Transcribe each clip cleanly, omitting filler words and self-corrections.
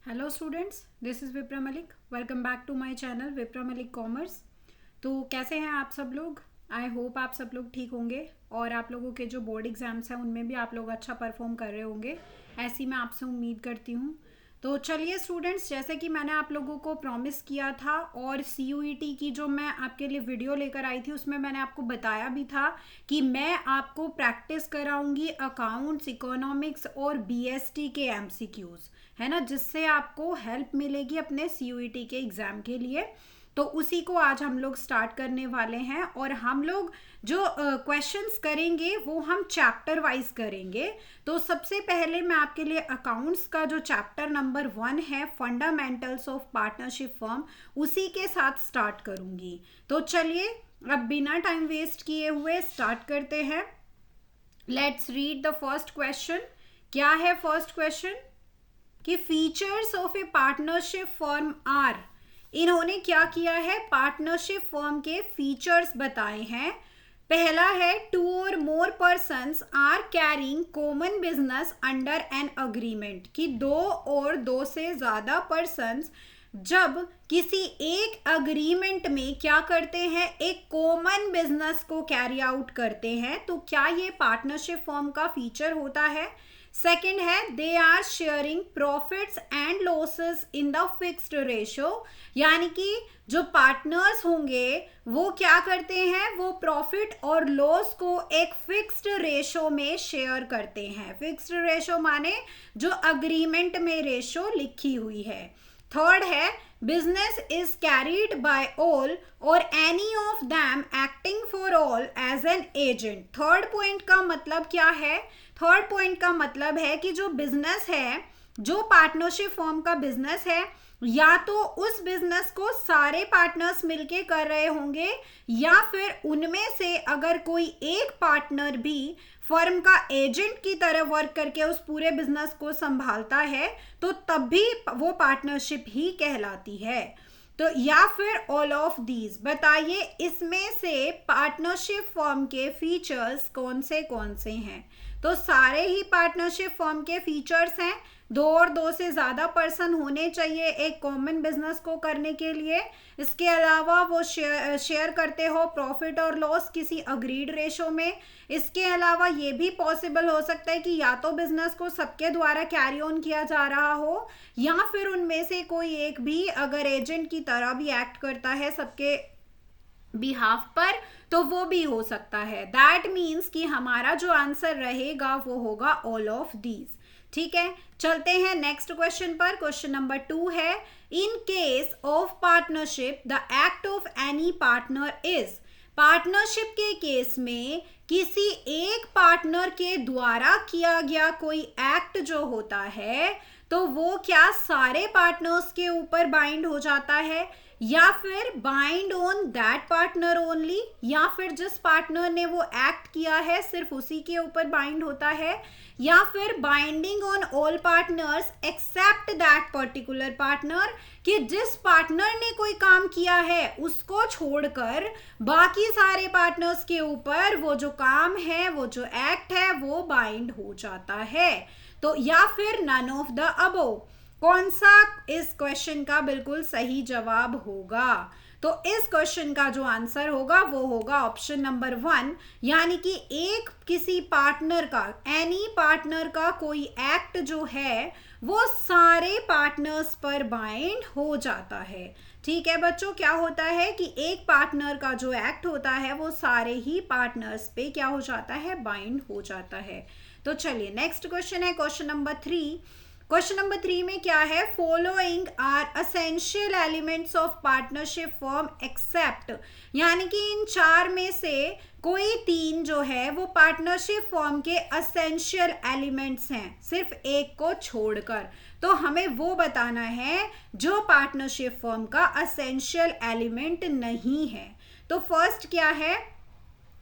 Hello students, this is Vipra Malik. Welcome back to my channel Vipra Malik commerce. तो कैसे हैं आप सब लोग? आई होप आप सब लोग ठीक होंगे और आप लोगों के जो बोर्ड एग्ज़ाम्स हैं उनमें भी आप लोग अच्छा परफॉर्म कर रहे होंगे, ऐसी मैं आपसे उम्मीद करती हूँ। तो चलिए स्टूडेंट्स, जैसे कि मैंने आप लोगों को प्रॉमिस किया था और CUET की जो मैं आपके लिए वीडियो लेकर आई थी उसमें मैंने आपको बताया भी था कि मैं आपको प्रैक्टिस कराऊंगी अकाउंट्स, इकोनॉमिक्स और BST के MCQs, है ना, जिससे आपको हेल्प मिलेगी अपने CUET के एग्ज़ाम के लिए। तो उसी को आज हम लोग स्टार्ट करने वाले हैं और हम लोग जो क्वेश्चंस करेंगे वो हम चैप्टर वाइज करेंगे। तो सबसे पहले मैं आपके लिए अकाउंट्स का जो चैप्टर नंबर 1 है, फंडामेंटल्स ऑफ पार्टनरशिप फर्म, उसी के साथ स्टार्ट करूंगी। तो चलिए अब बिना टाइम वेस्ट किए हुए स्टार्ट करते हैं। Let's read the first question. क्या है फर्स्ट क्वेश्चन? कि features of a partnership firm are. इन्होंने क्या किया है, पार्टनरशिप फर्म के फीचर्स बताए हैं। पहला है two or more persons are carrying common business under an agreement, कि दो और दो से ज्यादा पर्सन्स जब किसी एक अग्रीमेंट में क्या करते हैं, एक कॉमन बिजनेस को कैरी आउट करते हैं, तो क्या ये पार्टनरशिप फर्म का फीचर होता है। सेकेंड है they are sharing profits and losses in the fixed ratio, यानी कि जो पार्टनर्स होंगे वो क्या करते हैं, वो प्रॉफिट और लॉस को एक फिक्स्ड रेशो में शेयर करते हैं। फिक्स्ड रेशो माने जो अग्रीमेंट में रेशो लिखी हुई है। थर्ड है business is carried by all or any of them acting for all as an agent. Third point का मतलब क्या है? थर्ड पॉइंट का मतलब है कि जो बिजनेस है, जो पार्टनरशिप फर्म का बिजनेस है, या तो उस बिजनेस को सारे पार्टनर्स मिलके कर रहे होंगे या फिर उनमें से अगर कोई एक पार्टनर भी फर्म का एजेंट की तरह वर्क करके उस पूरे बिजनेस को संभालता है तो तब भी वो पार्टनरशिप ही कहलाती है। तो या फिर ऑल ऑफ दीज। बताइए इसमें से पार्टनरशिप फर्म के फीचर्स कौन से हैं। तो सारे ही पार्टनरशिप फर्म के फीचर्स हैं। दो और दो से ज्यादा पर्सन होने चाहिए एक कॉमन बिजनेस को करने के लिए। इसके अलावा वो शेयर करते हो प्रॉफिट और लॉस किसी अग्रीड रेशो में। इसके अलावा ये भी पॉसिबल हो सकता है कि या तो बिजनेस को सबके द्वारा कैरी ऑन किया जा रहा हो या फिर उनमें से कोई एक भी अगर एजेंट की तरह भी एक्ट करता है सबके बिहाफ पर, तो वो भी हो सकता है। दैट मीन्स कि हमारा जो आंसर रहेगा वो होगा ऑल ऑफ दीज। ठीक है, चलते हैं नेक्स्ट क्वेश्चन पर। क्वेश्चन नंबर 2 है in case of partnership the act of any partner is. Partnership के केस में किसी एक पार्टनर के द्वारा किया गया कोई एक्ट जो होता है तो वो क्या सारे पार्टनर्स के ऊपर बाइंड हो जाता है, या फिर bind on that partner only, या फिर जिस पार्टनर ने वो एक्ट किया है सिर्फ उसी के ऊपर बाइंड होता है, या फिर binding on all partners except that particular partner, कि जिस पार्टनर ने कोई काम किया है उसको छोड़कर बाकी सारे पार्टनर्स के ऊपर वो जो काम है, वो जो एक्ट है वो बाइंड हो जाता है। तो या फिर नन ऑफ द अबोव। कौन सा इस क्वेश्चन का बिल्कुल सही जवाब होगा? तो इस क्वेश्चन का जो आंसर होगा वो होगा ऑप्शन नंबर 1, यानी कि एक किसी पार्टनर का, एनी पार्टनर का कोई एक्ट जो है वो सारे पार्टनर्स पर बाइंड हो जाता है। ठीक है बच्चों, क्या होता है कि एक पार्टनर का जो एक्ट होता है वो सारे ही पार्टनर्स पे क्या हो जाता है, बाइंड हो जाता है। तो चलिए नेक्स्ट क्वेश्चन है क्वेश्चन नंबर 3। क्वेश्चन नंबर 3 में क्या है, following are essential elements of partnership firm except, यानी कि इन चार में से कोई तीन जो है वो पार्टनरशिप फर्म के एसेंशियल एलिमेंट्स हैं, सिर्फ एक को छोड़कर। तो हमें वो बताना है जो पार्टनरशिप फर्म का एसेंशियल एलिमेंट नहीं है। तो फर्स्ट क्या है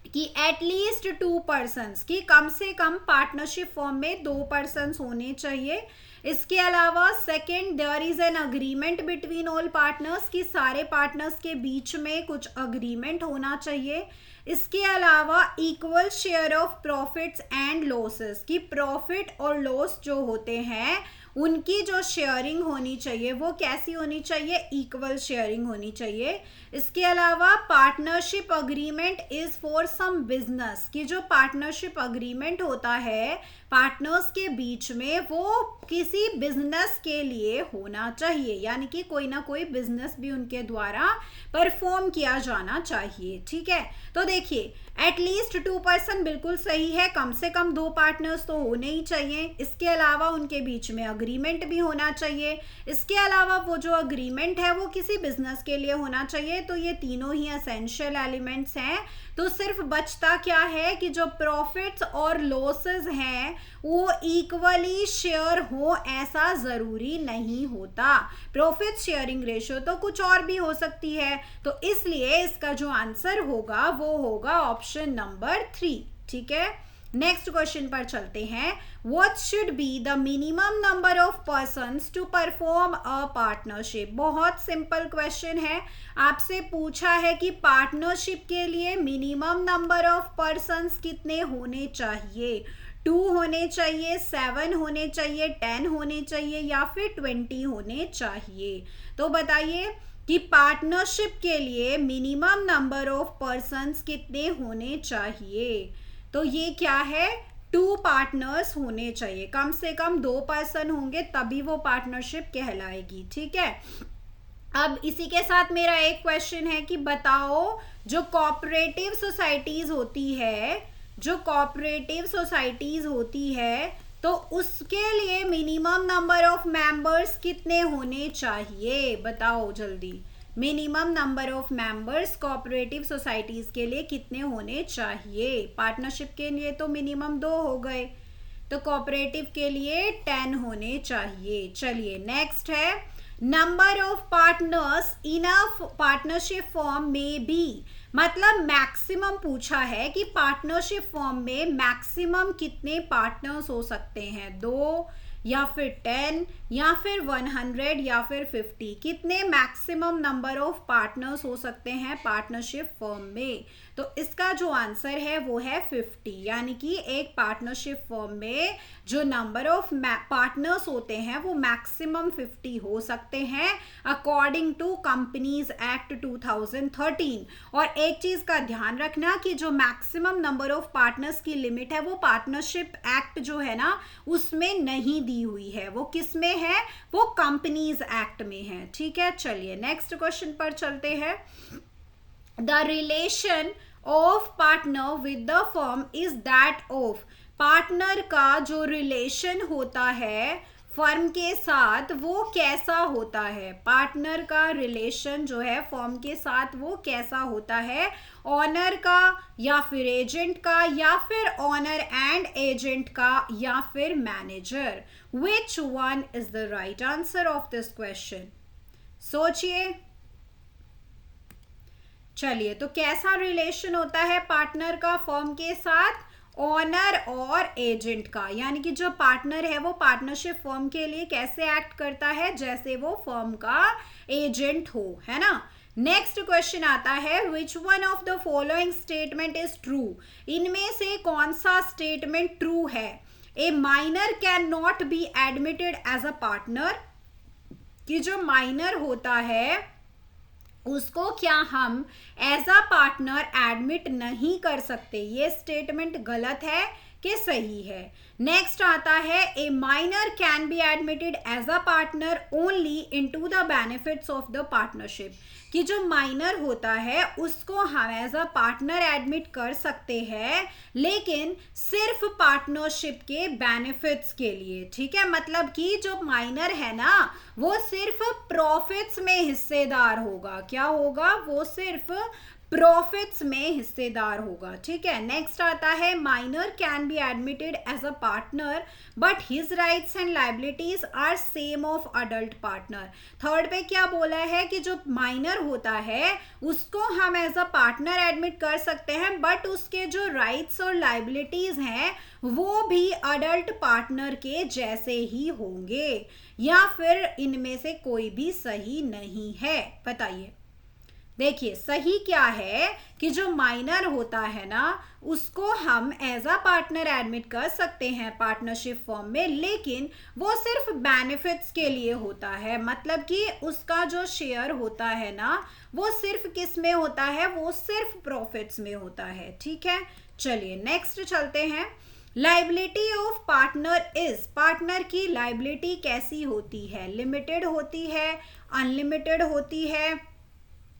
कि एटलीस्ट 2 पर्सन्स, की कम से कम पार्टनरशिप फर्म में 2 पर्सन्स होने चाहिए। इसके अलावा second, there is an agreement between all partners, की सारे पार्टनर्स के बीच में कुछ अग्रीमेंट होना चाहिए। इसके अलावा equal share of profits and losses, की प्रॉफिट और लॉस जो होते हैं उनकी जो शेयरिंग होनी चाहिए वो कैसी होनी चाहिए, इक्वल शेयरिंग होनी चाहिए। इसके अलावा partnership agreement is for some business, कि जो पार्टनरशिप अग्रीमेंट होता है पार्टनर्स के बीच में वो किसी बिजनेस के लिए होना चाहिए, यानी कि कोई ना कोई बिजनेस भी उनके द्वारा परफॉर्म किया जाना चाहिए। ठीक है, तो देखिए एटलीस्ट 2 पर्सन बिल्कुल सही है, कम से कम 2 पार्टनर्स तो होने ही चाहिए। इसके अलावा उनके बीच में अग्रीमेंट भी होना चाहिए। इसके अलावा वो जो अग्रीमेंट है वो किसी बिजनेस के लिए होना चाहिए। तो ये तीनों ही एसेंशियल एलिमेंट्स हैं। तो सिर्फ बचता क्या है कि जो प्रॉफिट्स और लॉसेस हैं वो इक्वली शेयर हो, ऐसा जरूरी नहीं होता। प्रॉफिट शेयरिंग रेशियो तो कुछ और भी हो सकती है। तो इसलिए इसका जो आंसर होगा वो होगा ऑप्शन नंबर 3। ठीक है, नेक्स्ट क्वेश्चन पर चलते हैं। What should be the minimum number of persons to perform a partnership. बहुत सिंपल क्वेश्चन है, आपसे पूछा है कि पार्टनरशिप के लिए मिनिमम नंबर ऑफ पर्सन्स कितने होने चाहिए। 2 होने चाहिए, 7 होने चाहिए, 10 होने चाहिए या फिर 20 होने चाहिए। तो बताइए कि पार्टनरशिप के लिए मिनिमम नंबर ऑफ पर्सन्स कितने होने चाहिए। तो ये क्या है, 2 पार्टनर्स होने चाहिए, कम से कम 2 पर्सन होंगे तभी वो पार्टनरशिप कहलाएगी। ठीक है, अब इसी के साथ मेरा एक क्वेश्चन है कि बताओ जो कोऑपरेटिव सोसाइटीज होती है, जो कोऑपरेटिव सोसाइटीज होती है तो उसके लिए मिनिमम नंबर ऑफ मेंबर्स कितने होने चाहिए, बताओ जल्दी। Minimum number of members cooperative societies के लिए कितने होने चाहिए। पार्टनरशिप के लिए तो मिनिमम 2 हो गए, तो कोऑपरेटिव के लिए 10 होने चाहिए। चलिए नेक्स्ट है, number of partners in a partnership form में बी, मतलब मैक्सिमम पूछा है कि पार्टनरशिप फॉर्म में मैक्सिमम कितने पार्टनर्स हो सकते हैं, 2 या फिर 10 या फिर 100 या फिर 50, कितने मैक्सिमम नंबर ऑफ पार्टनर्स हो सकते हैं पार्टनरशिप फर्म में। तो इसका जो आंसर है वो है 50, यानी कि एक पार्टनरशिप फर्म में जो नंबर ऑफ पार्टनर्स होते हैं वो मैक्सिमम 50 हो सकते हैं अकॉर्डिंग टू कंपनीज एक्ट 2013। और एक चीज का ध्यान रखना कि जो मैक्सिमम नंबर ऑफ पार्टनर्स की लिमिट है वो पार्टनरशिप एक्ट जो है ना उसमें नहीं दी हुई है, वो किस में है, वो कंपनीज एक्ट में है। ठीक है, चलिए नेक्स्ट क्वेश्चन पर चलते हैं। The relation of partner with the firm is that of, partner का जो रिलेशन होता है फर्म के साथ वो कैसा होता है, पार्टनर का रिलेशन जो है फर्म के साथ वो कैसा होता है, ऑनर का या फिर एजेंट का या फिर ऑनर एंड एजेंट का या फिर manager. Which one is the right answer of this question, सोचिए। चलिए, तो कैसा रिलेशन होता है पार्टनर का फर्म के साथ, ऑनर और एजेंट का, यानी कि जो पार्टनर है वो पार्टनरशिप फर्म के लिए कैसे एक्ट करता है, जैसे वो फर्म का एजेंट हो, है ना। नेक्स्ट क्वेश्चन आता है, which one of the following statement is true, इनमें से कौन सा स्टेटमेंट ट्रू है। A minor can not be admitted as a partner, कि जो माइनर होता है उसको क्या हम एज अ पार्टनर एडमिट नहीं कर सकते, ये स्टेटमेंट गलत है कि सही है। नेक्स्ट आता है, a minor can be admitted as a partner only into the benefits of the partnership, कि जो माइनर होता है उसको हम एज अ पार्टनर एडमिट कर सकते हैं लेकिन सिर्फ पार्टनरशिप के बेनिफिट्स के लिए। ठीक है, मतलब कि जो माइनर है ना वो सिर्फ प्रॉफिट्स में हिस्सेदार होगा, क्या होगा, वो सिर्फ प्रॉफिट्स में हिस्सेदार होगा। ठीक है, नेक्स्ट आता है, minor can be admitted as a partner but his rights and liabilities are same of adult partner. Third पे क्या बोला है कि जो माइनर होता है उसको हम एज अ पार्टनर एडमिट कर सकते हैं बट उसके जो राइट्स और लाइबिलिटीज हैं वो भी अडल्ट पार्टनर के जैसे ही होंगे, या फिर इनमें से कोई भी सही नहीं है, बताइए। देखिए सही क्या है कि जो माइनर होता है ना उसको हम एज अ पार्टनर एडमिट कर सकते हैं पार्टनरशिप फॉर्म में, लेकिन वो सिर्फ बेनिफिट्स के लिए होता है। मतलब कि उसका जो शेयर होता है ना वो सिर्फ किस में होता है, वो सिर्फ प्रॉफिट्स में होता है। ठीक है, चलिए नेक्स्ट चलते हैं। Liability of partner is, partner की लाइबिलिटी कैसी होती है, लिमिटेड होती है, अनलिमिटेड होती है,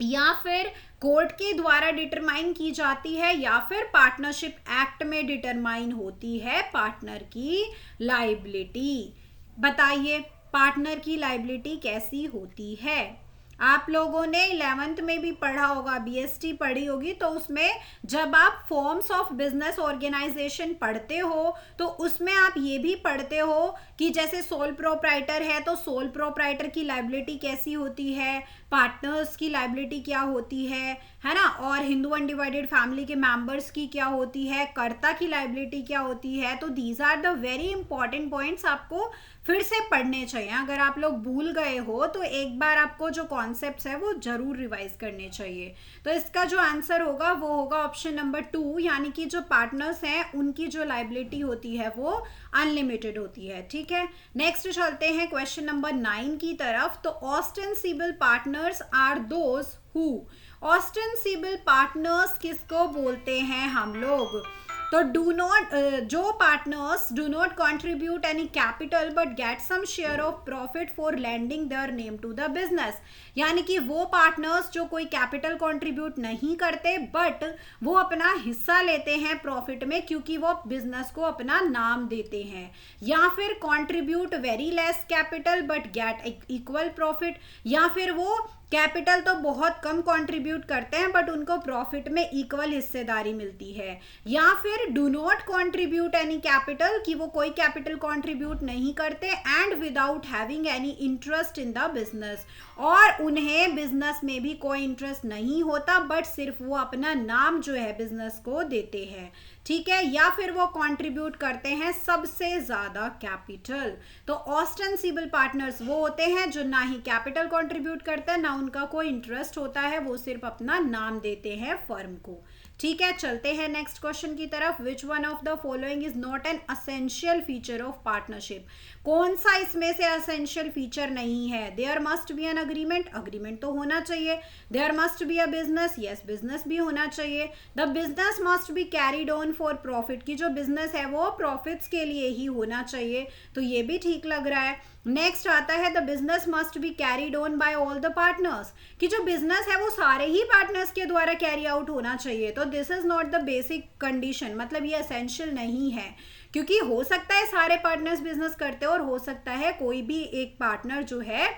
या फिर कोर्ट के द्वारा डिटरमाइन की जाती है, या फिर पार्टनरशिप एक्ट में डिटरमाइन होती है पार्टनर की लाइबिलिटी। बताइए पार्टनर की लाइबिलिटी कैसी होती है। आप लोगों ने 11th में भी पढ़ा होगा, बीएसटी पढ़ी होगी, तो उसमें जब आप फॉर्म्स ऑफ बिजनेस ऑर्गेनाइजेशन पढ़ते हो तो उसमें आप ये भी पढ़ते हो कि जैसे सोल प्रोप्राइटर है तो सोल प्रोप्राइटर की लाइबिलिटी कैसी होती है, पार्टनर्स की लाइबिलिटी क्या होती है ना, और हिंदू अनडिवाइडेड फैमिली के मेंबर्स की क्या होती है, कर्ता की लाइबिलिटी क्या होती है। तो these are the very important points, आपको फिर से पढ़ने चाहिए। अगर आप लोग भूल गए हो तो एक बार आपको जो कॉन्सेप्ट्स है वो जरूर रिवाइज करने चाहिए। तो इसका जो आंसर होगा वो होगा ऑप्शन नंबर 2, यानी कि जो पार्टनर्स हैं उनकी जो लाइबिलिटी होती है वो अनलिमिटेड होती है। ठीक है, नेक्स्ट चलते हैं क्वेश्चन नंबर 9 की तरफ। तो ostensible partners are those who, ostensible partners किसको बोलते हैं हम लोग, तो डू नॉट, जो partners do not contribute any capital but get some share of profit for lending their name to the business, यानी कि वो पार्टनर्स जो कोई कैपिटल कंट्रीब्यूट नहीं करते बट वो अपना हिस्सा लेते हैं प्रॉफिट में क्योंकि वो बिजनेस को अपना नाम देते हैं, या फिर contribute very less capital but get equal profit, या फिर वो कैपिटल तो बहुत कम कंट्रीब्यूट करते हैं बट उनको प्रॉफिट में इक्वल हिस्सेदारी मिलती है, या फिर do not contribute any capital, कि वो कोई कैपिटल कंट्रीब्यूट नहीं करते and without having any interest in the business, और उन्हें बिजनेस में भी कोई इंटरेस्ट नहीं होता बट सिर्फ वो अपना नाम जो है बिजनेस को देते हैं। ठीक है, या फिर वो कंट्रीब्यूट करते हैं सबसे ज्यादा कैपिटल। तो ऑस्टेंसिबल पार्टनर्स वो होते हैं जो ना ही कैपिटल कंट्रीब्यूट करते हैं ना उनका कोई इंटरेस्ट होता है, वो सिर्फ अपना नाम देते हैं फर्म को। ठीक है, चलते हैं नेक्स्ट क्वेश्चन की तरफ। Which one of the following is not an essential feature of partnership, कौन सा इसमें से असेंशियल फीचर नहीं है। There must be an agreement, agreement तो होना चाहिए। There must be a business, yes business भी होना चाहिए। The business must be carried on for profit, की जो बिजनेस है वो प्रॉफिट्स के लिए ही होना चाहिए, तो ये भी ठीक लग रहा है। नेक्स्ट आता है the business must be carried on by all the partners, कि जो बिजनेस है वो सारे ही पार्टनर्स के द्वारा कैरी आउट होना चाहिए। तो this is not the basic condition, मतलब ये एसेंशियल नहीं है, क्योंकि हो सकता है सारे पार्टनर्स बिजनेस करते हो और हो सकता है कोई भी एक पार्टनर जो है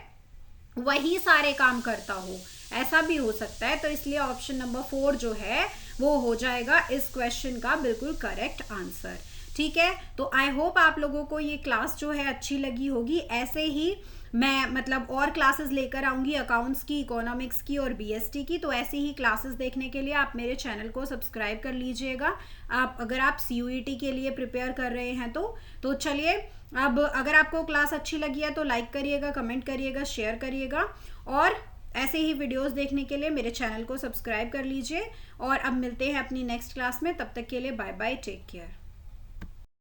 वही सारे काम करता हो, ऐसा भी हो सकता है। तो इसलिए ऑप्शन नंबर 4 जो है वो हो जाएगा इस क्वेश्चन का बिल्कुल करेक्ट आंसर। ठीक है, तो आई होप आप लोगों को ये क्लास जो है अच्छी लगी होगी। ऐसे ही मैं मतलब और क्लासेस लेकर आऊँगी अकाउंट्स की, इकोनॉमिक्स की और बीएसटी की, तो ऐसी ही क्लासेस देखने के लिए आप मेरे चैनल को सब्सक्राइब कर लीजिएगा। आप अगर आप सीयूईटी के लिए प्रिपेयर कर रहे हैं तो चलिए, अब अगर आपको क्लास अच्छी लगी है तो लाइक करिएगा, कमेंट करिएगा, शेयर करिएगा, और ऐसे ही वीडियोस देखने के लिए मेरे चैनल को सब्सक्राइब कर लीजिए। और अब मिलते हैं अपनी नेक्स्ट क्लास में, तब तक के लिए बाय बाय, टेक केयर।